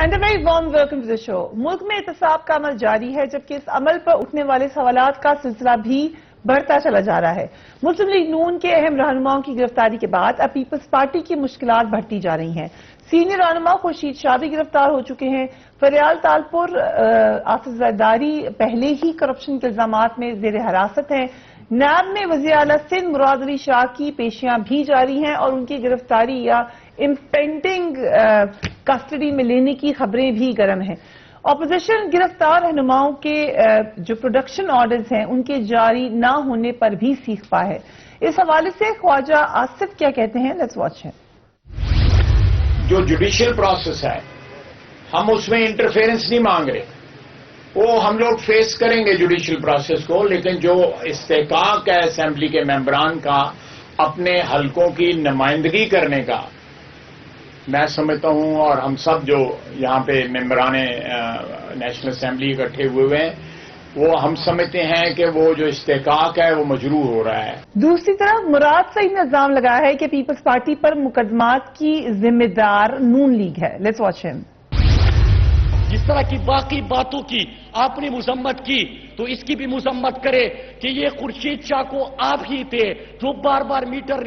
And a very warm welcome to the show. ملک میں احتساب کا عمل جاری ہے، جبکہ اس عمل پر اٹھنے والے سوالات کا سلسلہ بھی بڑھتا چلا جا رہا ہے۔ مسلم لیگ نون کے اہم رہنماؤں کی گرفتاری کے بعد اب پیپلز پارٹی کی مشکلات بڑھتی جا رہی ہیں۔ سینئر رہنما خورشید شاہ بھی گرفتار ہو چکے ہیں۔ فریال تالپور آصف زرداری پہلے ہی کرپشن کے الزامات میں زیر حراست ہیں۔ نیب میں وزیر اعلیٰ سندھ مراد علی شاہ کی پیشیاں بھی جاری ہیں اور ان کی گرفتاری یا امپینڈنگ کسٹڈی میں لینے کی خبریں بھی گرم ہیں۔ اپوزیشن گرفتار رہنماؤں کے جو پروڈکشن آرڈرز ہیں ان کے جاری نہ ہونے پر بھی سیخ پا ہے۔ اس حوالے سے خواجہ آصف کیا کہتے ہیں، لیٹس واچ ہے۔ جو جوڈیشل پروسیس ہے ہم اس میں انٹرفیرنس نہیں مانگ رہے، وہ ہم لوگ فیس کریں گے جوڈیشل پروسیس کو، لیکن جو استحقاق ہے اسمبلی کے ممبران کا اپنے حلقوں کی نمائندگی کرنے کا، میں سمجھتا ہوں اور ہم سب جو یہاں پہ ممبران نیشنل اسمبلی اکٹھے ہوئے ہیں وہ ہم سمجھتے ہیں کہ وہ جو استحقاق ہے وہ مجروح ہو رہا ہے۔ دوسری طرف مراد سعید نے الزام لگایا ہے کہ پیپلز پارٹی پر مقدمات کی ذمہ دار نون لیگ ہے، لیٹس واچ ہم۔ جس طرح کی باقی باتوں کی آپ نے مذمت کی تو اس کی بھی مذمت کرے کہ یہ خورشید شاہ کو آپ ہی تھے جو بار بار میٹر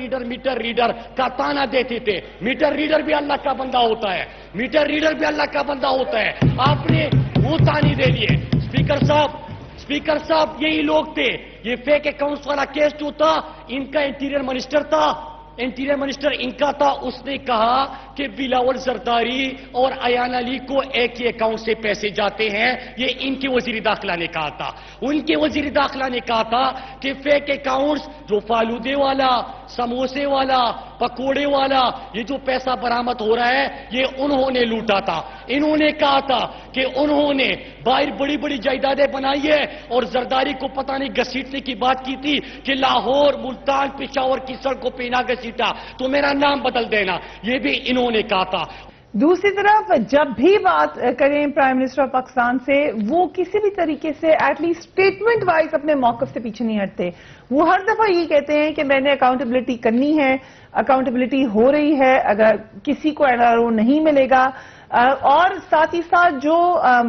ریڈر کا تانا دیتے تھے۔ میٹر ریڈر بھی اللہ کا بندہ ہوتا ہے، میٹر ریڈر بھی اللہ کا بندہ ہوتا ہے، آپ نے وہ تانے دے دیے۔ اسپیکر صاحب یہی لوگ تھے۔ یہ فیک اکاؤنٹس والا کیس جو تھا ان کا انٹیریئر منسٹر ان کا تھا، اس نے کہا کہ بلاول زرداری اور ایان علی کو ایک ہی اکاؤنٹ سے پیسے جاتے ہیں، یہ ان کے وزیر داخلہ نے کہا تھا۔ ان کے وزیر داخلہ نے کہا تھا کہ فیک اکاؤنٹس جو فالودے والا، سموسے والا، پکوڑے والا یہ جو پیسہ برآمد ہو رہا ہے یہ انہوں نے لوٹا تھا۔ انہوں نے کہا تھا کہ انہوں نے باہر بڑی بڑی جائیدادیں بنائی ہے اور زرداری کو پتہ نہیں گھسیٹنے کی بات کی تھی کہ لاہور، ملتان، پشاور کی سڑکوں پہ نہ گھسیٹا تو میرا نام بدل دینا، یہ بھی انہوں نے کہا تھا۔ دوسری طرف جب بھی بات کریں پرائم منسٹر آف پاکستان سے، وہ کسی بھی طریقے سے ایٹ لیسٹ اسٹیٹمنٹ وائز اپنے موقف سے پیچھے نہیں ہٹتے۔ وہ ہر دفعہ یہ کہتے ہیں کہ میں نے اکاؤنٹیبلٹی کرنی ہے، اکاؤنٹیبلٹی ہو رہی ہے، اگر کسی کو NRO نہیں ملے گا، اور ساتھ ہی ساتھ جو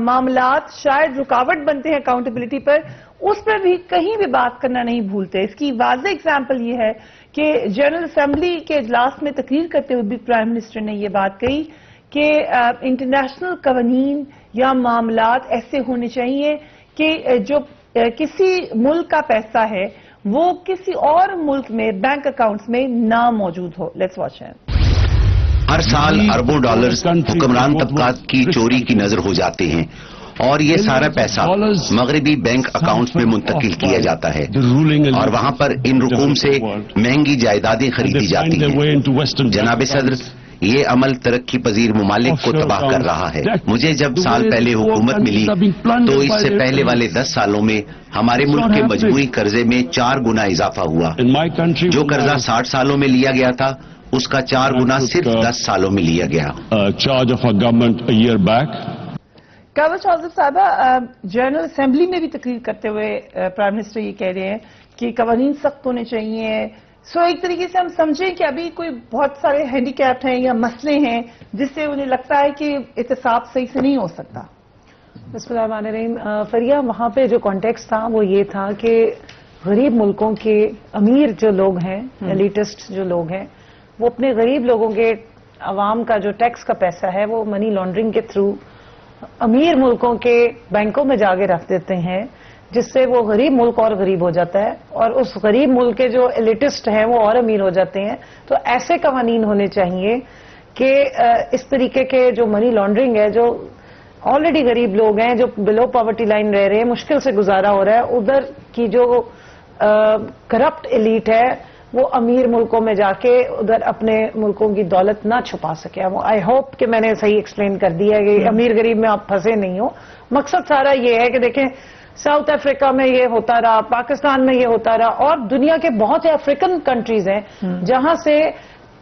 معاملات شاید رکاوٹ بنتے ہیں اکاؤنٹیبلٹی پر، اس پر بھی کہیں بھی بات کرنا نہیں بھولتے۔ اس کی واضح اگزامپل یہ ہے کہ جنرل اسمبلی کے اجلاس میں تقریر کرتے ہوئے بھی پرائم منسٹر نے یہ بات کہی کہ انٹرنیشنل قوانین یا معاملات ایسے ہونے چاہیے کہ جو کسی ملک کا پیسہ ہے وہ کسی اور ملک میں بینک اکاؤنٹس میں نہ موجود ہو۔ لیٹس واچ ہے۔ ہر سال اربوں ڈالرز حکمران طبقات کی چوری کی نظر ہو جاتے ہیں اور یہ سارا پیسہ مغربی بینک اکاؤنٹس میں منتقل کیا جاتا ہے اور وہاں پر ان رقوم سے مہنگی جائیدادیں خریدی جاتی ہیں۔ جناب صدر، یہ عمل ترقی پذیر ممالک کو تباہ کر رہا ہے۔ مجھے جب سال پہلے حکومت ملی تو اس سے پہلے والے 10 سالوں میں ہمارے ملک کے مجموعی قرضے میں 4 گنا اضافہ ہوا۔ جو قرضہ 60 سالوں میں لیا گیا تھا اس کا 4 گنا صرف 10 سالوں میں لیا گیا۔ کابل چودھری صاحبہ، جنرل اسمبلی میں بھی تقریر کرتے ہوئے پرائم منسٹر یہ کہہ رہے ہیں کہ قوانین سخت ہونے چاہیے۔ سو ایک طریقے سے ہم سمجھیں کہ ابھی کوئی بہت سارے ہینڈی کیپ ہیں یا مسئلے ہیں جس سے انہیں لگتا ہے کہ احتساب صحیح سے نہیں ہو سکتا۔ بسم اللہ الرحمن الرحیم۔ فریہ، وہاں پہ جو کانٹیکسٹ تھا وہ یہ تھا کہ غریب ملکوں کے امیر جو لوگ ہیں، ایلیٹسٹ جو لوگ ہیں، وہ اپنے غریب لوگوں کے، عوام کا جو ٹیکس کا پیسہ ہے وہ منی لانڈرنگ کے تھرو امیر ملکوں کے بینکوں میں جا کے رکھ دیتے ہیں، جس سے وہ غریب ملک اور غریب ہو جاتا ہے اور اس غریب ملک کے جو ایلیٹسٹ ہیں وہ اور امیر ہو جاتے ہیں۔ تو ایسے قوانین ہونے چاہیے کہ اس طریقے کے جو منی لانڈرنگ ہے، جو آلریڈی غریب لوگ ہیں جو بلو پاورٹی لائن رہ رہے ہیں، مشکل سے گزارا ہو رہا ہے، ادھر کی جو کرپٹ ایلیٹ ہے وہ امیر ملکوں میں جا کے ادھر اپنے ملکوں کی دولت نہ چھپا سکے۔ آئی ہوپ کہ میں نے صحیح ایکسپلین کر دیا ہے کہ امیر غریب میں آپ پھنسے نہیں ہو۔ مقصد سارا یہ ہے کہ دیکھیں ساؤتھ افریقہ میں یہ ہوتا رہا، پاکستان میں یہ ہوتا رہا، اور دنیا کے بہت سے افریقن کنٹریز ہیں جہاں سے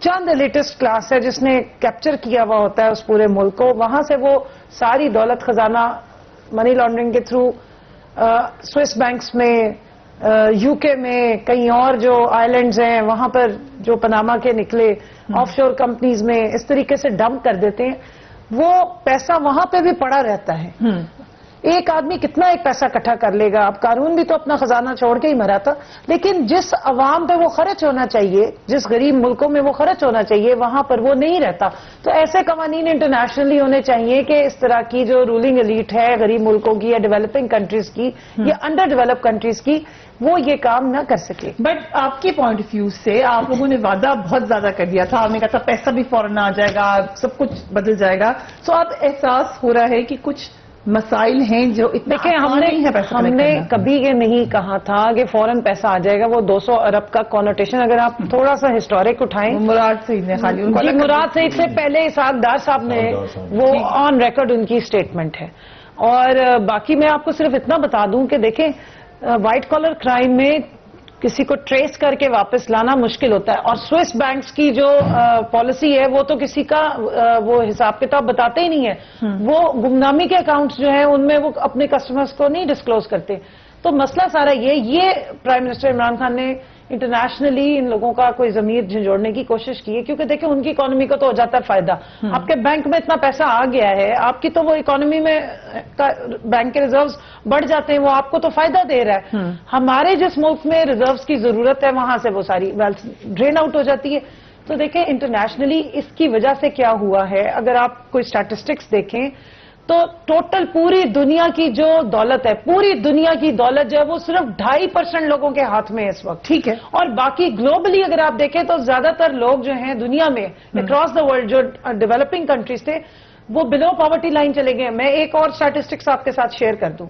چند ایلیٹسٹ کلاس ہے جس نے کیپچر کیا ہوا ہوتا ہے اس پورے ملک کو، وہاں سے وہ ساری دولت خزانہ منی لانڈرنگ کے تھرو سوئس بینکس میں، UK میں، کئی اور جو آئی لینڈز ہیں وہاں پر جو پناما کے نکلے آف شور کمپنیز میں اس طریقے سے ڈمپ کر دیتے ہیں۔ وہ پیسہ وہاں پہ بھی پڑا رہتا ہے. ایک آدمی کتنا ایک پیسہ اکٹھا کر لے گا؟ اب قارون بھی تو اپنا خزانہ چھوڑ کے ہی مرا تھا. لیکن جس عوام پہ وہ خرچ ہونا چاہیے، جس غریب ملکوں میں وہ خرچ ہونا چاہیے، وہاں پر وہ نہیں رہتا. تو ایسے قوانین انٹرنیشنلی ہونے چاہیے کہ اس طرح کی جو رولنگ ایلیٹ ہے غریب ملکوں کی یا ڈیولپنگ کنٹریز کی یا انڈر ڈیولپ کنٹریز کی، وہ یہ کام نہ کر سکے. بٹ آپ کے پوائنٹ آف ویو سے آپ لوگوں نے وعدہ بہت زیادہ کر دیا تھا. آپ نے کہا تھا پیسہ بھی فوراً آ جائے گا، سب کچھ بدل جائے گا. سو اب احساس ہو رہا ہے کہ کچھ مسائل ہیں جو اتنے ہم نے کبھی یہ نہیں کہا تھا کہ فوراً پیسہ آ جائے گا. وہ 200 ارب کا کونوٹیشن اگر آپ تھوڑا سا ہسٹورک اٹھائیں، مراد سعید نے خالی مراد سعید سے پہلے اسحاق ڈار صاحب نے وہ آن ریکارڈ ان کی سٹیٹمنٹ ہے. اور باقی میں آپ کو صرف اتنا بتا دوں کہ دیکھیں وائٹ کالر کرائم میں کسی کو ٹریس کر کے واپس لانا مشکل ہوتا ہے. اور سوئس بینکس کی جو پالیسی ہے وہ تو کسی کا وہ حساب کتاب بتاتے ہی نہیں ہے. وہ گمنامی کے اکاؤنٹس جو ہیں ان میں وہ اپنے کسٹمرز کو نہیں ڈسکلوز کرتے. تو مسئلہ سارا یہ پرائم منسٹر عمران خان نے انٹرنیشنلی ان لوگوں کا کوئی ضمیر جھنجھوڑنے کی کوشش کی ہے، کیونکہ دیکھیں ان کی اکانومی کو تو ہو جاتا ہے فائدہ. آپ کے بینک میں اتنا پیسہ آ گیا ہے، آپ کی تو وہ اکانومی میں بینک کے ریزروز بڑھ جاتے ہیں، وہ آپ کو تو فائدہ دے رہا ہے. ہمارے جس ملک میں ریزروز کی ضرورت ہے وہاں سے وہ ساری ویلتھ ڈرین آؤٹ ہو جاتی ہے. تو دیکھیں انٹرنیشنلی اس کی وجہ سے کیا ہوا ہے، اگر آپ کوئی اسٹیٹسٹکس دیکھیں تو ٹوٹل پوری دنیا کی جو دولت ہے، پوری دنیا کی دولت جو ہے وہ صرف 2.5% لوگوں کے ہاتھ میں ہے اس وقت. ٹھیک ہے. اور باقی گلوبلی اگر آپ دیکھیں تو زیادہ تر لوگ جو ہیں دنیا میں اکراس دا ورلڈ جو ڈیولپنگ کنٹریز تھے وہ بلو پاورٹی لائن چلے گئے. میں ایک اور اسٹیٹسٹکس آپ کے ساتھ شیئر کر دوں.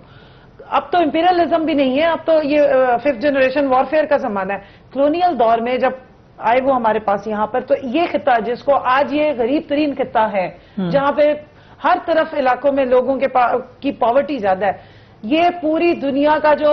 اب تو امپیریلزم بھی نہیں ہے، اب تو یہ 5th جنریشن وارفیئر کا زمانہ ہے. کلونیل دور میں جب آئے وہ ہمارے پاس یہاں پر، تو یہ خطہ جس کو آج یہ غریب ترین خطہ ہے، جہاں پہ ہر طرف علاقوں میں لوگوں کی پاورٹی زیادہ ہے، یہ پوری دنیا کا جو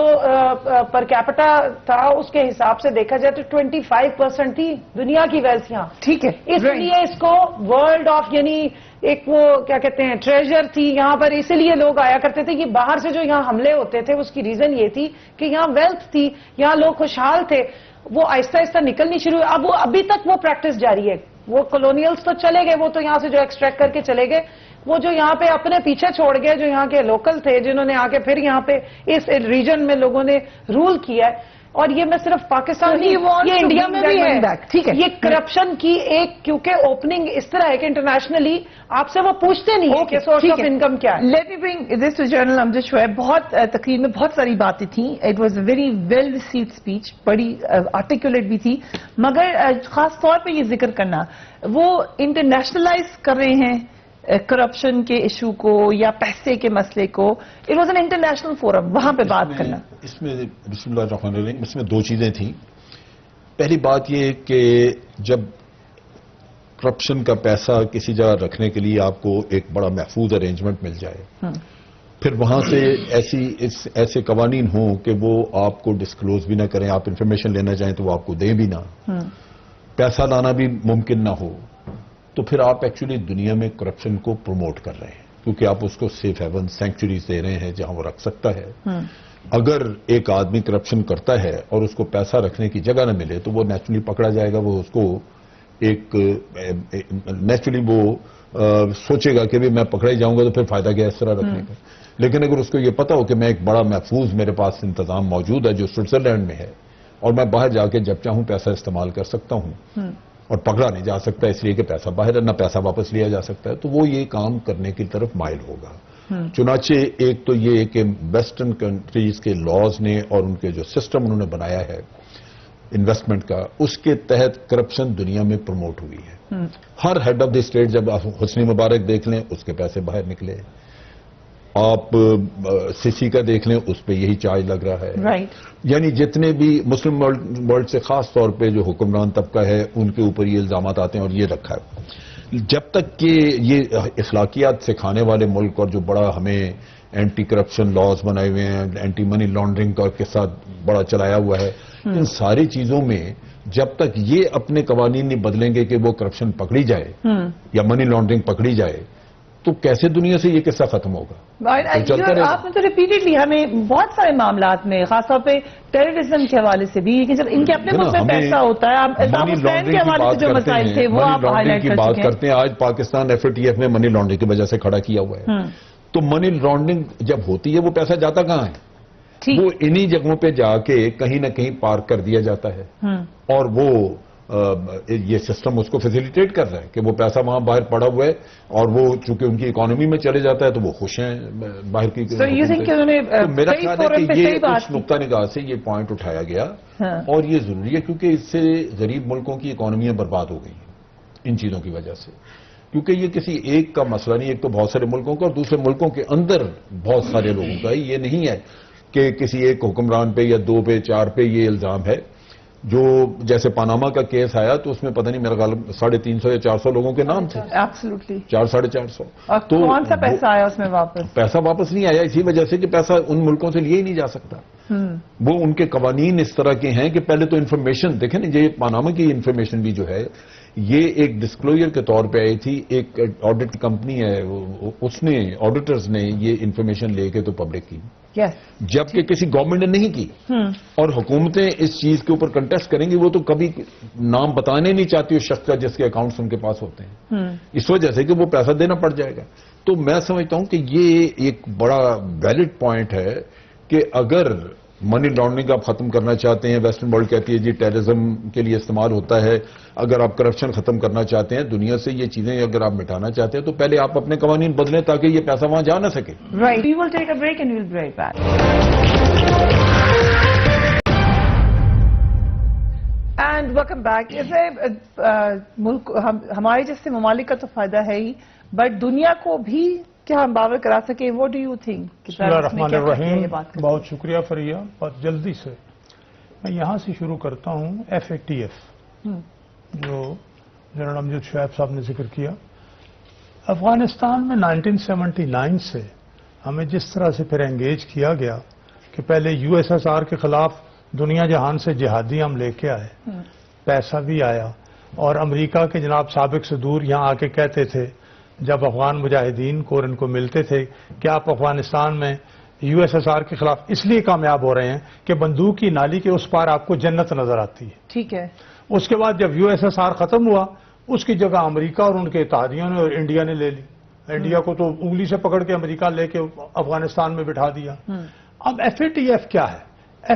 پر کیپٹا تھا اس کے حساب سے دیکھا جائے تو 25% تھی دنیا کی ویلتھ یہاں. ٹھیک ہے. اس لیے اس کو ورلڈ آف یعنی ایک وہ کیا کہتے ہیں ٹریجر تھی یہاں پر. اسی لیے لوگ آیا کرتے تھے کہ باہر سے جو یہاں حملے ہوتے تھے اس کی ریزن یہ تھی کہ یہاں ویلتھ تھی، یہاں لوگ خوشحال تھے. وہ آہستہ آہستہ نکلنی شروع ہوئی. اب وہ ابھی تک وہ پریکٹس جاری ہے. وہ کولونیلز تو چلے گئے، وہ تو یہاں سے جو ایکسٹریکٹ کر کے چلے گئے، وہ جو یہاں پہ اپنے پیچھے چھوڑ گئے جو یہاں کے لوکل تھے جنہوں نے آ کے پھر یہاں پہ اس ریجن میں لوگوں نے رول کیا ہے. اور یہ میں صرف پاکستان نہیں، یہ انڈیا میں بھی ہے. ٹھیک ہے. یہ کرپشن کی ایک کیونکہ اوپننگ اس طرح ہے کہ انٹرنیشنلی آپ سے وہ پوچھتے نہیں ہیں کہ سورس آف انکم کیا ہے. Let me bring this to general Amjad Shoaib. بہت تقریر میں بہت ساری باتیں تھیں. It was a very well received speech, بڑی آرٹیکولیٹ بھی تھی، مگر خاص طور پہ یہ ذکر کرنا وہ انٹرنیشنلائز کر رہے ہیں کرپشن کے ایشو کو یا پیسے کے مسئلے کو. It was an international forum, وہاں پہ بات کرنا. اس میں بسم اللہ الرحمن الرحیم اس میں دو چیزیں تھیں. پہلی بات یہ کہ جب کرپشن کا پیسہ کسی جگہ رکھنے کے لیے آپ کو ایک بڑا محفوظ ارینجمنٹ مل جائے، پھر وہاں سے ایسے قوانین ہوں کہ وہ آپ کو ڈسکلوز بھی نہ کریں، آپ انفارمیشن لینا چاہیں تو وہ آپ کو دیں بھی نہ، پیسہ لانا بھی ممکن نہ ہو، تو پھر آپ ایکچولی دنیا میں کرپشن کو پروموٹ کر رہے ہیں، کیونکہ آپ اس کو سیف ہیون سینکچوریز دے رہے ہیں جہاں وہ رکھ سکتا ہے. اگر ایک آدمی کرپشن کرتا ہے اور اس کو پیسہ رکھنے کی جگہ نہ ملے تو وہ نیچرلی پکڑا جائے گا. وہ اس کو ایک نیچرلی وہ سوچے گا کہ بھی میں پکڑا ہی جاؤں گا تو پھر فائدہ کیا اس طرح رکھنے کا. لیکن اگر اس کو یہ پتا ہو کہ میں ایک بڑا محفوظ میرے پاس انتظام موجود ہے جو سوئٹزرلینڈ میں ہے اور میں باہر جا کے جب چاہوں پیسہ استعمال کر سکتا ہوں اور پکڑا نہیں جا سکتا اس لیے کہ پیسہ باہر ہے، نہ پیسہ واپس لیا جا سکتا ہے، تو وہ یہ کام کرنے کی طرف مائل ہوگا. چنانچہ ایک تو یہ کہ ویسٹرن کنٹریز کے لاز نے اور ان کے جو سسٹم انہوں نے بنایا ہے انویسٹمنٹ کا، اس کے تحت کرپشن دنیا میں پروموٹ ہوئی ہے. ہر ہیڈ آف دی اسٹیٹ جب آپ حسنی مبارک دیکھ لیں اس کے پیسے باہر نکلے، آپ سیسی کا دیکھ لیں اس پہ یہی چارج لگ رہا ہے. یعنی جتنے بھی مسلم ورلڈ سے خاص طور پہ جو حکمران طبقہ ہے ان کے اوپر یہ الزامات آتے ہیں اور یہ رکھا ہے. جب تک کہ یہ اخلاقیات سکھانے والے ملک اور جو بڑا ہمیں اینٹی کرپشن لاز بنائے ہوئے ہیں، اینٹی منی لانڈرنگ کا کے ساتھ بڑا چلایا ہوا ہے، ان ساری چیزوں میں جب تک یہ اپنے قوانین نہیں بدلیں گے کہ وہ کرپشن پکڑی جائے یا منی لانڈرنگ پکڑی جائے تو کیسے دنیا سے یہ قصہ ختم ہوگا؟ آپ نے تو ریپیٹڈلی ہمیں بہت سارے معاملات میں خاص طور پہ ٹیررزم کے حوالے سے بھی کہ جب ان کے اپنے ملک میں پیسہ ہوتا ہے منی لانڈرنگ کے حوالے سے جو مسائل تھے وہ آپ ہائی لائٹ کی کر بات چکے ہیں. کرتے ہیں. آج پاکستان FATF نے منی لانڈرنگ کی وجہ سے کھڑا کیا ہوا ہے. تو منی لانڈرنگ جب ہوتی ہے وہ پیسہ جاتا کہاں ہے؟ وہ انہی جگہوں پہ جا کے کہیں نہ کہیں پارک کر دیا جاتا ہے اور وہ یہ سسٹم اس کو فیسیلیٹیٹ کر رہا ہے کہ وہ پیسہ وہاں باہر پڑا ہوا ہے اور وہ چونکہ ان کی اکانومی میں چلے جاتا ہے تو وہ خوش ہیں باہر کی. میرا خیال ہے کہ یہ اس نقطہ نگاہ سے یہ پوائنٹ اٹھایا گیا اور یہ ضروری ہے کیونکہ اس سے غریب ملکوں کی اکانومیاں برباد ہو گئی ہیں ان چیزوں کی وجہ سے. کیونکہ یہ کسی ایک کا مسئلہ نہیں, ایک تو بہت سارے ملکوں کا اور دوسرے ملکوں کے اندر بہت سارے لوگوں کا. یہ نہیں ہے کہ کسی ایک حکمران پہ یا 2 پہ 4 پہ یہ الزام ہے. جو جیسے پاناما کا کیس آیا تو اس میں پتہ نہیں میرا خیال 350 یا 400 لوگوں کے نام تھے. ایبسلیوٹلی 400-450. تو کون سا پیسہ آیا اس میں واپس؟ پیسہ واپس نہیں آیا اسی وجہ سے کہ پیسہ ان ملکوں سے لیا ہی نہیں جا سکتا. وہ ان کے قوانین اس طرح کے ہیں کہ پہلے تو انفارمیشن دیکھیں نا, یہ پاناما کی انفارمیشن بھی جو ہے یہ ایک ڈسکلوجر کے طور پہ آئی تھی. ایک آڈٹ کمپنی ہے اس نے آڈیٹرز نے یہ انفارمیشن لے کے تو پبلک کی جبکہ کسی گورنمنٹ نے نہیں کی. اور حکومتیں اس چیز کے اوپر کنٹیسٹ کریں گی وہ تو کبھی نام بتانے نہیں چاہتی اس شخص کا جس کے اکاؤنٹس ان کے پاس ہوتے ہیں اس وجہ سے کہ وہ پیسہ دینا پڑ جائے گا. تو میں سمجھتا ہوں کہ یہ ایک بڑا ویلڈ پوائنٹ ہے کہ اگر منی لانڈرنگ آپ ختم کرنا چاہتے ہیں, ویسٹرن ورلڈ کہتی ہے جی ٹیررزم کے لیے استعمال ہوتا ہے, اگر آپ کرپشن ختم کرنا چاہتے ہیں دنیا سے یہ چیزیں اگر آپ مٹانا چاہتے ہیں تو پہلے آپ اپنے قوانین بدلیں تاکہ یہ پیسہ وہاں جا نہ سکے. Right. We will take a break and we'll be right back. And welcome back. ملک ہمارے جیسے ممالک کا تو فائدہ ہے ہی, بٹ دنیا کو بھی کیا ہم باور کرا سکے؟ What do you think? بسم اللہ الرحمن الرحیم. بہت شکریہ فریہ. بہت جلدی سے میں یہاں سے شروع کرتا ہوں. FATF جو جنرل امجد شعیب صاحب نے ذکر کیا, افغانستان میں 1979 سے ہمیں جس طرح سے پھر انگیج کیا گیا کہ پہلے USSR کے خلاف دنیا جہان سے جہادی ہم لے کے آئے, پیسہ بھی آیا, اور امریکہ کے جناب سابق صدور یہاں آ کے کہتے تھے جب افغان مجاہدین کو اور ان کو ملتے تھے کہ آپ افغانستان میں USSR کے خلاف اس لیے کامیاب ہو رہے ہیں کہ بندوق کی نالی کے اس پار آپ کو جنت نظر آتی ہے. ٹھیک ہے. اس کے بعد جب USSR ختم ہوا اس کی جگہ امریکہ اور ان کے اتحادیوں نے اور انڈیا نے لے لی. انڈیا کو تو انگلی سے پکڑ کے امریکہ لے کے افغانستان میں بٹھا دیا. اب FATF کیا ہے؟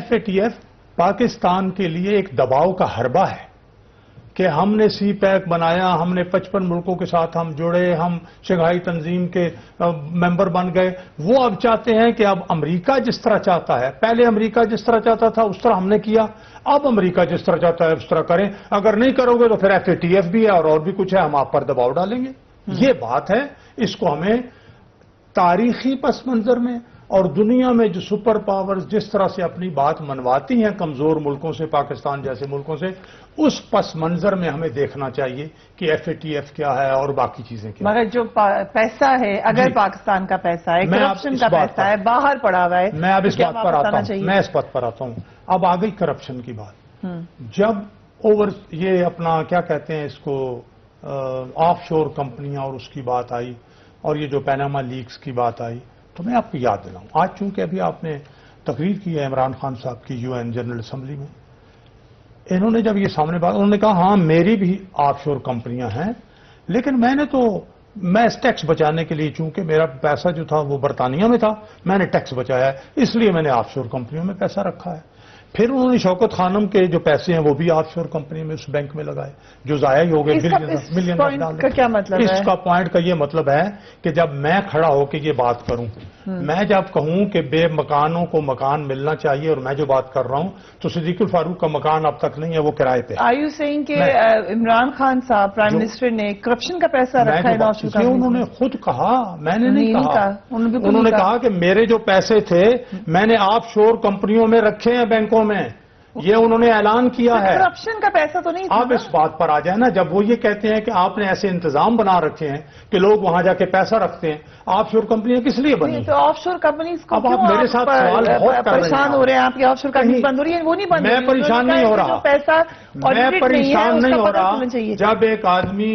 FATF پاکستان کے لیے ایک دباؤ کا حربہ ہے کہ ہم نے CPEC بنایا, ہم نے 55 ملکوں کے ساتھ ہم جڑے, ہم شنگھائی تنظیم کے ممبر بن گئے. وہ اب چاہتے ہیں کہ اب امریکہ جس طرح چاہتا ہے, پہلے امریکہ جس طرح چاہتا تھا اس طرح ہم نے کیا, اب امریکہ جس طرح چاہتا ہے اس طرح کریں, اگر نہیں کرو گے تو پھر FATF بھی ہے اور بھی کچھ ہے, ہم آپ پر دباؤ ڈالیں گے. یہ بات ہے. اس کو ہمیں تاریخی پس منظر میں اور دنیا میں جو سپر پاورز جس طرح سے اپنی بات منواتی ہیں کمزور ملکوں سے, پاکستان جیسے ملکوں سے, اس پس منظر میں ہمیں دیکھنا چاہیے کہ FATF کیا ہے اور باقی چیزیں کیا ہیں. مگر جو پیسہ ہے, اگر پاکستان کا پیسہ ہے, کرپشن کا پیسہ ہے, باہر پڑا ہوا ہے, میں اب اس بات پر آتا ہوں. میں اس بات پر آتا ہوں. اب آ گئی کرپشن کی بات. جب یہ اپنا کیا کہتے ہیں اس کو آف شور کمپنیاں اور اس کی بات آئی اور یہ جو پیناما لیکس کی بات آئی, تو میں آپ کو یاد دلاؤں. آج چونکہ ابھی آپ نے تقریر کی ہے عمران خان صاحب کی UN جنرل اسمبلی میں, انہوں نے جب یہ سامنے بات, انہوں نے کہا ہاں میری بھی آف شور کمپنیاں ہیں, لیکن میں ٹیکس بچانے کے لیے, چونکہ میرا پیسہ جو تھا وہ برطانیہ میں تھا, میں نے ٹیکس بچایا ہے, اس لیے میں نے آف شور کمپنیوں میں پیسہ رکھا ہے. پھر انہوں نے شوکت خانم کے جو پیسے ہیں وہ بھی آف شور کمپنی میں اس بینک میں لگائے جو ضائع ہی ہو گئے. ملین کا کیا مطلب ہے؟ اس کا پوائنٹ کا یہ مطلب ہے کہ جب میں کھڑا ہو کے یہ بات کروں, میں جب کہوں کہ بے مکانوں کو مکان ملنا چاہیے, اور میں جو بات کر رہا ہوں تو صدیق الفاروق کا مکان اب تک نہیں ہے, وہ کرائے پہ. Are you saying کہ عمران خان صاحب پرائم منسٹر نے کرپشن کا پیسہ رکھا ہے؟ انہوں نے خود کہا, میں نے نہیں کہا. انہوں نے کہا کہ میرے جو پیسے تھے میں نے آف شور کمپنیوں میں رکھے ہیں بینکوں میں, یہ انہوں نے اعلان کیا ہے. کرپشن کا پیسہ تو نہیں. آپ اس بات پر آ جائیں نا, جب وہ یہ کہتے ہیں کہ آپ نے ایسے انتظام بنا رکھے ہیں کہ لوگ وہاں جا کے پیسہ رکھتے ہیں, آف شور کمپنیاں کس لیے بنی؟ تو آف شور کمپنیز کو اب آپ میرے ساتھ سوال بہت پریشان ہو رہے ہیں آپ کی آف شور کمپنیز بند ہو رہی ہیں, وہ نہیں بند. میں پریشان نہیں ہو رہا. پیسہ میں پریشان نہیں ہو رہا. جب ایک آدمی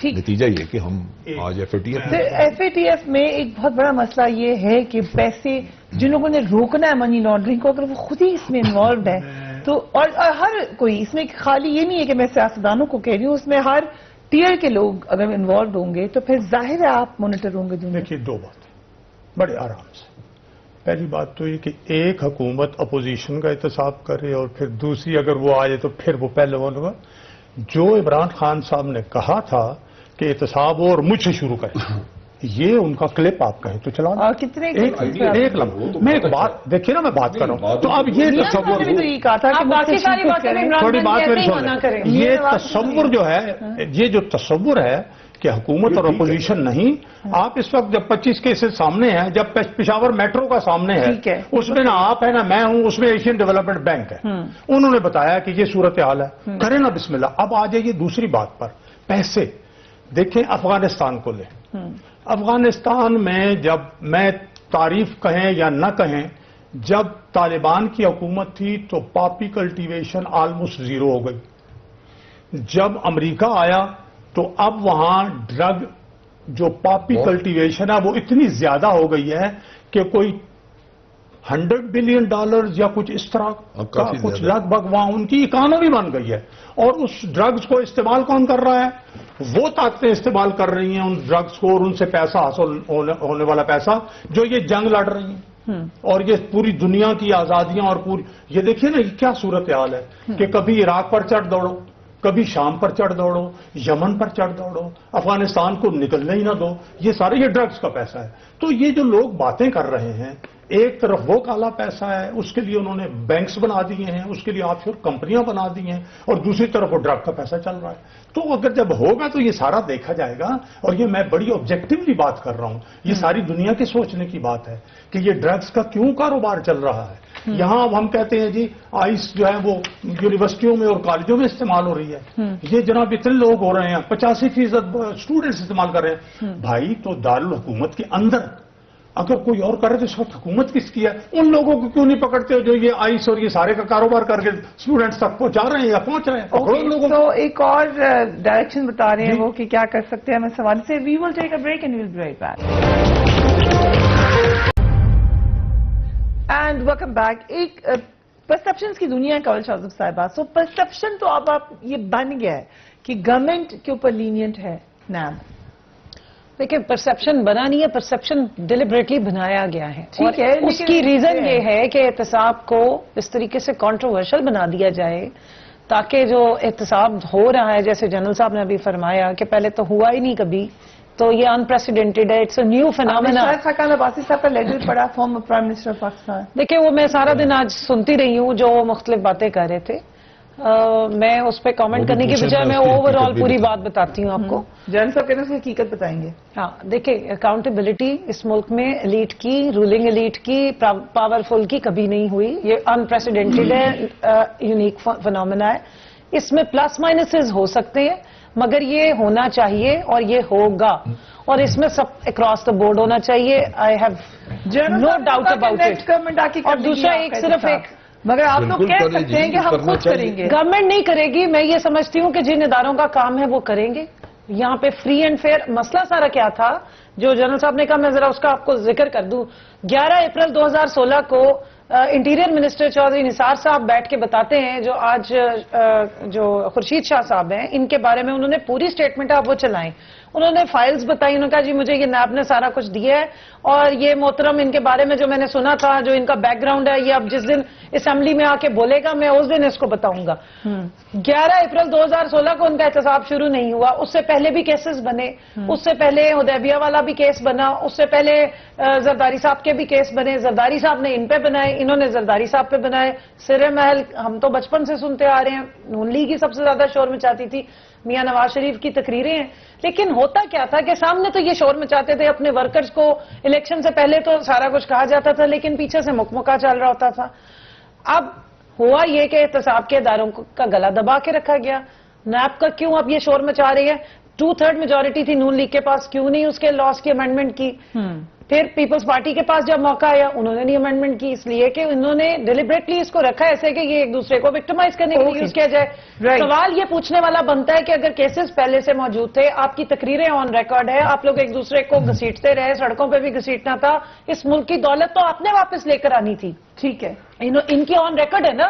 ٹھیک نتیجہ یہ کہ ہم آج FATF F A T F میں ایک بہت بڑا مسئلہ یہ ہے کہ پیسے جن لوگوں نے روکنا ہے منی لانڈرنگ کو، اگر وہ خود ہی اس میں انوالوڈ ہے تو اور ہر کوئی اس میں خالی یہ نہیں ہے کہ میں سیاستدانوں کو کہہ رہی ہوں، اس میں ہر ٹیئر کے لوگ اگر انوالوڈ ہوں گے تو پھر ظاہر ہے آپ مانیٹر ہوں گے دنیا۔ دیکھیے دو باتیں بڑے آرام سے. پہلی بات تو یہ کہ ایک حکومت اپوزیشن کا احتساب کرے اور پھر دوسری اگر وہ آ جائے تو پھر وہ پہلے ہوگا. جو عمران خان صاحب نے کہا تھا کہ احتساب اور مجھ سے شروع کریں، یہ ان کا کلپ آپ کہیں تو چلا اور کتنے ایک لمحہ میں ایک بات دیکھیے نا، میں بات کر رہا ہوں تو اب یہ تصور کہا تھا کہ باقی ساری باتیں تھوڑی بات میری سن، یہ تصور جو ہے، یہ جو تصور ہے کہ حکومت اور اپوزیشن نہیں، آپ اس وقت جب 25 کیسز سامنے ہیں، جب پشاور میٹرو کا سامنے ہے، اس میں نہ آپ ہے نہ میں ہوں، اس میں ایشین ڈیولپمنٹ بینک ہے، انہوں نے بتایا کہ یہ صورتحال ہے، کریں نا بسم اللہ. اب آ جائیے دوسری بات پر، پیسے دیکھیں افغانستان کو لیں. افغانستان میں جب میں تعریف کہیں یا نہ کہیں، جب طالبان کی حکومت تھی تو پاپی کلٹیویشن آلموسٹ زیرو ہو گئی. جب امریکہ آیا تو اب وہاں ڈرگ جو پاپی کلٹیویشن ہے وہ اتنی زیادہ ہو گئی ہے کہ کوئی $100 بلین یا کچھ اس طرح کا کچھ لگ بھگ وہاں ان کی اکانومی بن گئی ہے. اور اس ڈرگز کو استعمال کون کر رہا ہے؟ وہ طاقتیں استعمال کر رہی ہیں ان ڈرگز کو اور ان سے پیسہ حاصل ہونے والا پیسہ جو یہ جنگ لڑ رہی ہیں اور یہ پوری دنیا کی آزادیاں اور پوری یہ دیکھیے نا یہ کیا صورتحال ہے کہ کبھی عراق پر چڑھ دوڑو، کبھی شام پر چڑھ دوڑو، یمن پر چڑھ دوڑو، افغانستان کو نکلنے ہی نہ دو. یہ سارے یہ ڈرگز کا پیسہ ہے. تو یہ جو لوگ باتیں کر رہے ہیں، ایک طرف وہ کالا پیسہ ہے، اس کے لیے انہوں نے بینکس بنا دیے ہیں، اس کے لیے آف شور کمپنیاں بنا دی ہیں، اور دوسری طرف وہ ڈرگ کا پیسہ چل رہا ہے. تو اگر جب ہوگا تو یہ سارا دیکھا جائے گا. اور یہ میں بڑی آبجیکٹولی بات کر رہا ہوں، یہ ساری دنیا کے سوچنے کی بات ہے کہ یہ ڈرگز کا کیوں کاروبار چل رہا ہے. یہاں اب ہم کہتے ہیں جی آئس جو ہے وہ یونیورسٹیوں میں اور کالجوں میں استعمال ہو رہی ہے. یہ جناب اتنے لوگ ہو رہے ہیں، 85% اسٹوڈنٹس استعمال کر رہے ہیں. بھائی تو دارالحکومت کے اندر اگر کوئی اور کرے تو اس وقت حکومت کس کی ہے؟ ان لوگوں کو کیوں نہیں پکڑتے جو یہ آئس اور یہ سارے کا کاروبار کر کے اسٹوڈنٹس تک پہنچا رہے ہیں یا پہنچ رہے ہیں؟ تو ایک اور ڈائریکشن بتا رہے ہیں وہ کہ کیا کر سکتے ہیں ہم اس حوالے سے. We will take a break and we will be right back. And welcome back. ایک پرسپشنز کی دنیا ہے کول شاذب صاحبہ. سو پرسپشن تو اب آپ یہ بن گیا ہے کہ گورنمنٹ کے اوپر لینینٹ ہے نیب. دیکھیں پرسپشن بنا نہیں ہے، پرسپشن ڈیلیبریٹلی بنایا گیا ہے. ٹھیک ہے، اور اس کی ریزن یہ ہے کہ احتساب کو اس طریقے سے کنٹروورشل بنا دیا جائے تاکہ جو احتساب ہو رہا ہے، جیسے جنرل صاحب نے ابھی فرمایا کہ پہلے تو ہوا ہی نہیں کبھی، تو یہ انپریسیڈنٹڈ ہے، it's a new phenomena. Khaqan Abbasi صاحب کا لیٹر پڑا former prime minister of Pakistan. دیکھیں وہ میں سارا دن آج سنتی رہی ہوں جو مختلف باتیں کر رہے تھے. میں اس پہ کامنٹ کرنے کی بجائے میں اوور آل پوری بات بتاتی ہوں آپ کو. جنرل صاحب کہتے ہیں حقیقت بتائیں گے. ہاں دیکھیں اکاؤنٹیبلٹی اس ملک میں ایلیٹ کی، رولنگ ایلیٹ کی، پاورفل کی کبھی نہیں ہوئی. یہ انپریسیڈنٹڈ ہے، یونیک فینومینا ہے. اس میں پلس مائنسز ہو سکتے ہیں مگر یہ ہونا چاہیے اور یہ ہوگا، اور اس میں سب اکراس دا بورڈ ہونا چاہیے. I have no doubt about it. اور دوسرا ایک صرف ایک مگر آپ تو کہہ سکتے ہیں کہ ہم خود کریں گے. گورنمنٹ نہیں کرے گی. میں یہ سمجھتی ہوں کہ جن اداروں کا کام ہے وہ کریں گے. یہاں پہ فری اینڈ فیئر مسئلہ سارا کیا تھا جو جنرل صاحب نے کہا، میں ذرا اس کا آپ کو ذکر کر دوں. 11 اپریل 2016 کو انٹیریئر منسٹر چودھری نثار صاحب بیٹھ کے بتاتے ہیں، جو آج جو خورشید شاہ صاحب ہیں ان کے بارے میں انہوں نے پوری اسٹیٹمنٹ آپ وہ چلائیں. انہوں نے فائلز بتائی. انہوں نے کہا جی مجھے یہ نیب نے سارا کچھ دیا ہے اور یہ محترم ان کے بارے میں جو میں نے سنا تھا، جو ان کا بیک گراؤنڈ ہے، یہ اب جس دن اسمبلی میں آ کے بولے گا میں اس دن اس کو بتاؤں گا. 11 اپریل 2016 کو ان کا احتساب شروع نہیں ہوا. اس سے پہلے بھی کیسز بنے، اس سے پہلے حدیبیہ والا بھی کیس بنا، اس سے پہلے زرداری صاحب کے بھی کیس بنے. زرداری صاحب نے ان پہ بنائے، انہوں نے زرداری صاحب پہ بنائے. سر محل ہم تو بچپن سے سنتے آ رہے ہیں، نون لیگ ہی سب سے زیادہ شور مچاتی تھی. میاں نواز شریف کی تقریریں ہیں. لیکن ہوتا کیا تھا کہ سامنے تو یہ شور مچاتے تھے اپنے ورکرز کو، الیکشن سے پہلے تو سارا کچھ کہا جاتا تھا لیکن پیچھے سے مکمکا چل رہا ہوتا تھا. اب ہوا یہ کہ احتساب کے اداروں کا گلا دبا کے رکھا گیا. نیب کا کیوں اب یہ شور مچا رہی ہے؟ 2/3 میجورٹی تھی نون لیگ کے پاس، کیوں نہیں اس کے لاس کی امینڈمنٹ کی؟ پھر پیپلز پارٹی کے پاس جب موقع آیا انہوں نے نہیں امینڈمنٹ کی، اس لیے کہ انہوں نے ڈیلیبریٹلی اس کو رکھا ایسے کہ یہ ایک دوسرے کو وکٹمائز کرنے کے لیے یوز کیا جائے. سوال یہ پوچھنے والا بنتا ہے کہ اگر کیسز پہلے سے موجود تھے، آپ کی تقریریں آن ریکارڈ ہے، آپ لوگ ایک دوسرے کو گھسیٹتے رہے، سڑکوں پہ بھی گھسیٹنا تھا، اس ملک کی دولت تو آپ نے واپس لے کر آنی تھی. ٹھیک ہے، ان کی آن ریکارڈ ہے نا،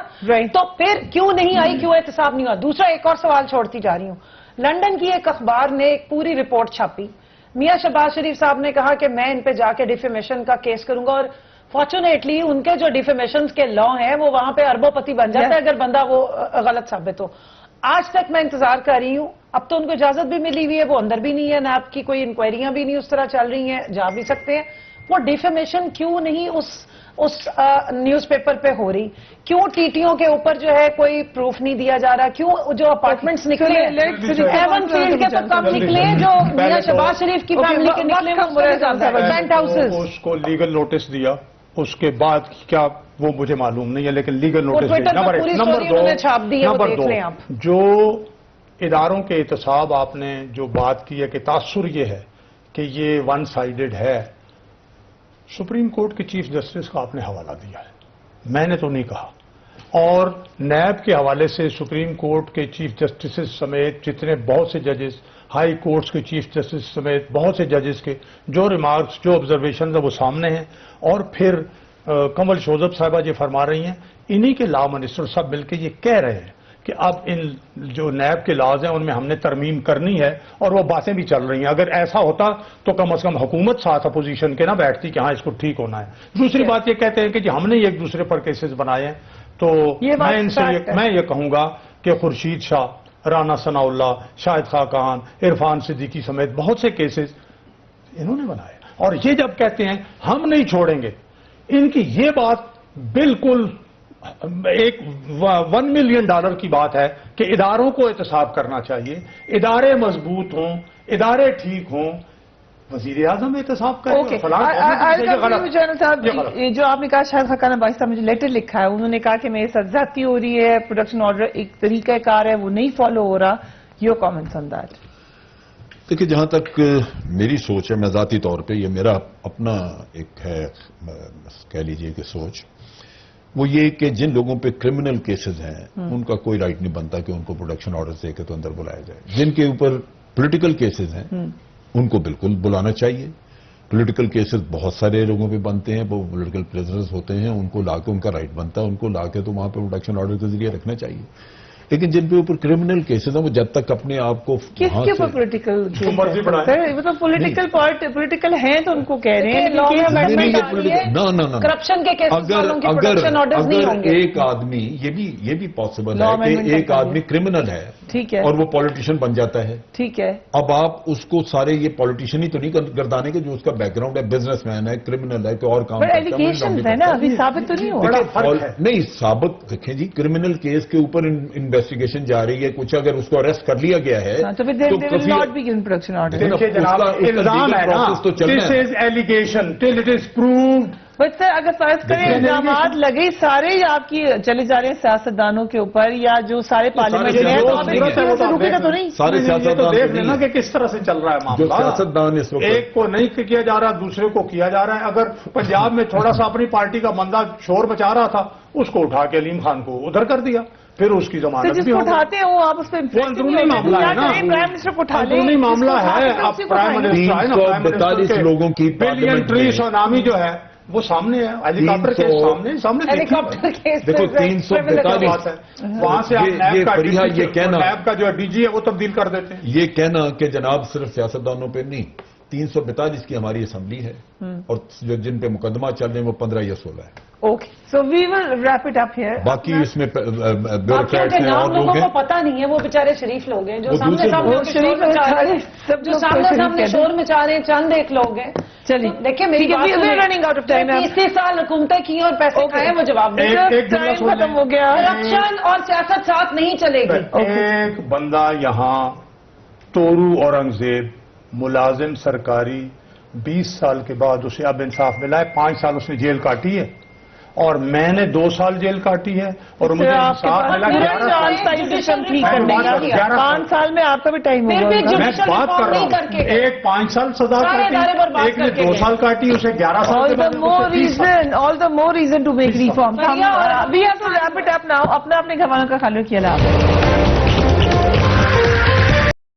تو پھر کیوں نہیں آئی، کیوں احتساب نہیں ہوا؟ دوسرا ایک اور سوال چھوڑتی جا رہی ہوں. لنڈن کی ایک اخبار نے ایک پوری رپورٹ چھاپی. میاں شہباز شریف صاحب نے کہا کہ میں ان پہ جا کے ڈیفیمیشن کا کیس کروں گا، اور فارچونیٹلی ان کے جو ڈیفیمیشن کے لا ہیں وہ وہاں پہ اربوں پتی بن جاتا ہے اگر بندہ وہ غلط ثابت ہو. آج تک میں انتظار کر رہی ہوں، اب تو ان کو اجازت بھی ملی ہوئی ہے، وہ اندر بھی نہیں ہے، نیب کی کوئی انکوائریاں بھی نہیں اس طرح چل رہی ہیں، جا بھی سکتے ہیں. وہ ڈیفیمیشن کیوں نہیں اس نیوز پیپر پہ ہو رہی؟ کیوں ٹیٹیوں کے اوپر جو ہے کوئی پروف نہیں دیا جا رہا؟ کیوں جو اپارٹمنٹس نکلے ایون فیلڈ کے تو کم نکلے، جو میاں شہباز شریف کی فیملی کے نکلے پینٹ ہاؤسز. اس کو لیگل نوٹس دیا، اس کے بعد کیا وہ مجھے معلوم نہیں ہے، لیکن لیگل نوٹس دیا. نمبر دو، جو اداروں کے احتساب آپ نے جو بات کی ہے کہ تاثر یہ ہے کہ یہ ون سائیڈڈ ہے، سپریم کورٹ کے چیف جسٹس کا آپ نے حوالہ دیا ہے، میں نے تو نہیں کہا. اور نیب کے حوالے سے سپریم کورٹ کے چیف جسٹسز سمیت جتنے بہت سے ججز، ہائی کورٹس کے چیف جسٹس سمیت بہت سے ججز کے جو ریمارکس، جو آبزرویشنز ہیں وہ سامنے ہیں. اور پھر کمل شوذب صاحبہ یہ فرما رہی ہیں، انہی کے لا منسٹر سب مل کے یہ کہہ رہے ہیں کہ اب ان جو نیب کے لاز ہیں ان میں ہم نے ترمیم کرنی ہے، اور وہ باتیں بھی چل رہی ہیں. اگر ایسا ہوتا تو کم از کم حکومت ساتھ اپوزیشن کے نہ بیٹھتی کہ ہاں اس کو ٹھیک ہونا ہے. دوسری بات یہ کہتے ہیں کہ جی ہم نے ایک دوسرے پر کیسز بنائے ہیں، تو میں ان سے میں یہ کہوں گا کہ خورشید شاہ، رانا ثناء اللہ، شاہد خاقان، عرفان صدیقی سمیت بہت سے کیسز انہوں نے بنائے. اور یہ جب کہتے ہیں ہم نہیں چھوڑیں گے، ان کی یہ بات بالکل ایک $1 ملین کی بات ہے کہ اداروں کو احتساب کرنا چاہیے، ادارے مضبوط ہوں، ادارے ٹھیک ہوں، وزیر اعظم احتساب کریں. جو آپ نے کہا شاہد خاقان عباسی صاحب نے جو لیٹر لکھا ہے، انہوں نے کہا کہ میرے ساتھ زیادتی ہو رہی ہے، پروڈکشن آرڈر ایک طریقہ کار ہے وہ نہیں فالو ہو رہا. Your comments on that? دیکھیں، جہاں تک میری سوچ ہے، میں ذاتی طور پہ یہ میرا اپنا ایک ہے کہہ لیجئے کہ سوچ، وہ یہ کہ جن لوگوں پہ کرمنل کیسز ہیں ان کا کوئی رائٹ نہیں بنتا کہ ان کو پروڈکشن آرڈر دے کے تو اندر بلایا جائے. جن کے اوپر پولیٹیکل کیسز ہیں ان کو بالکل بلانا چاہیے. پولیٹیکل کیسز بہت سارے لوگوں پہ بنتے ہیں، وہ پولیٹیکل پریزنرز ہوتے ہیں، ان کو لا کے ان کا رائٹ بنتا ہے، ان کو لا کے تو وہاں پہ پروڈکشن آرڈر کے ذریعے رکھنا چاہیے. لیکن جن پہ اوپر کرمنل کیسز ہیں وہ جب تک اپنے آپ کو کس کے اوپر پولیٹیکل پولیٹیکل ہیں تو ان کو کہہ رہے ہیں کرپشن کے کیسز والوں کے پروڈکشن آرڈرز نہیں ہوں گے. ایک آدمی یہ بھی پاسبل ہے کہ ایک آدمی کرمنل ہے، ٹھیک ہے، اور وہ پولیٹیشین بن جاتا ہے، ٹھیک ہے. اب آپ اس کو سارے یہ پولیٹیشین ہی تو نہیں گردانے کے جو اس کا بیک گراؤنڈ ہے، بزنس مین ہے، کرمنل ہے، کہ اور کام ایلیگیشنز ہے نا، ابھی ثابت تو نہیں ہو رہا. نہیں ثابت دیکھیں جی، کرمنل کیس کے اوپر انویسٹیگیشن جا رہی ہے، کچھ اگر اس کو اریسٹ کر لیا گیا ہے تو پھر not be given production order. الزام ہے نا، this is allegation till it is proved. But sir اگر فرض کریں الزامات لگے سارے ہی آپ کی چلے جا رہے ہیں سیاستدانوں کے اوپر یا جو سارے پارلیمنٹ میں ہیں، تو رکے گا تو نہیں. سارے سیاستدان دیکھ لینا کہ کس طرح سے چل رہا ہے معاملہ. سیاستدان اس وقت ایک کو نہیں کیا جا رہا، دوسرے کو کیا جا رہا ہے. اگر پنجاب میں تھوڑا سا اپنی پارٹی کا بندہ شور مچا رہا تھا، اس کو اٹھا کے علیم خان کو ادھر کر دیا، پھر اس کی ضمانت جس کو اٹھاتے ہیں وہ آپ اس پہ اندرونی معاملہ ہے نا، پرائم منسٹر کو اٹھا لیں، اندرونی معاملہ ہے. اب پرائم منسٹر ہے نا، 342 لوگوں کی بلین ٹری سونامی جو ہے وہ سامنے ہے، ہیلی کاپٹر کے سامنے ہیلی کاپٹر کیس دیکھو 342 وہاں سے یہ کہنا نیب کا جو ڈی جی ہے وہ تبدیل کر دیتے ہیں. یہ کہنا کہ جناب صرف سیاستدانوں پہ نہیں، 342 کی ہماری اسمبلی ہے، اور جو جن پہ مقدمہ چل رہے ہیں وہ 15 یا 16 ہے. Okay, so we will wrap it up here. باقی اس میں بیوروکریٹس ہیں نام اور لوگ لوگوں ہیں، کو پتہ نہیں ہے، وہ بیچارے شریف لوگ ہیں جو سامنے شریف جو سامنے شور مچا رہے ہیں، چند ایک لوگ ہیں. چلیے دیکھیں میری رننگ آؤٹ آف ٹائم. 30 سال حکومتیں کی اور پیسے کھائے، وہ جواب دیں. ٹائم ختم ہو گیا. کرپشن اور سیاست ساتھ نہیں چلے گی. ایک بندہ یہاں تورو اورنگزیب ملازم سرکاری 20 سال کے بعد اسے اب انصاف ملا ہے، 5 سال اس نے جیل کاٹی ہے. اور میں نے 2 سال جیل کاٹی ہے اور مجھے آپ کے انصاف پاس ملا پورا 11 چانس سال. تھا یہ سسٹم ٹھیک میں کرنے کا. 11 5 سال میں آپ کا بھی ٹائم پھر بھی ہوگا. میں بات کر رہا ہوں ایک 5 سال سزا سارے ادارے کاٹی, برباد ایک نے کر کے 2 گئے. سال کاٹی, اسے 11 سال All کے the بعد more اسے 20 سال. reason, all the more reason to make reforms. فریہ اور We have to wrap it up now. اپنے گھر والوں کا خیال رکھیے. اللہ حافظ.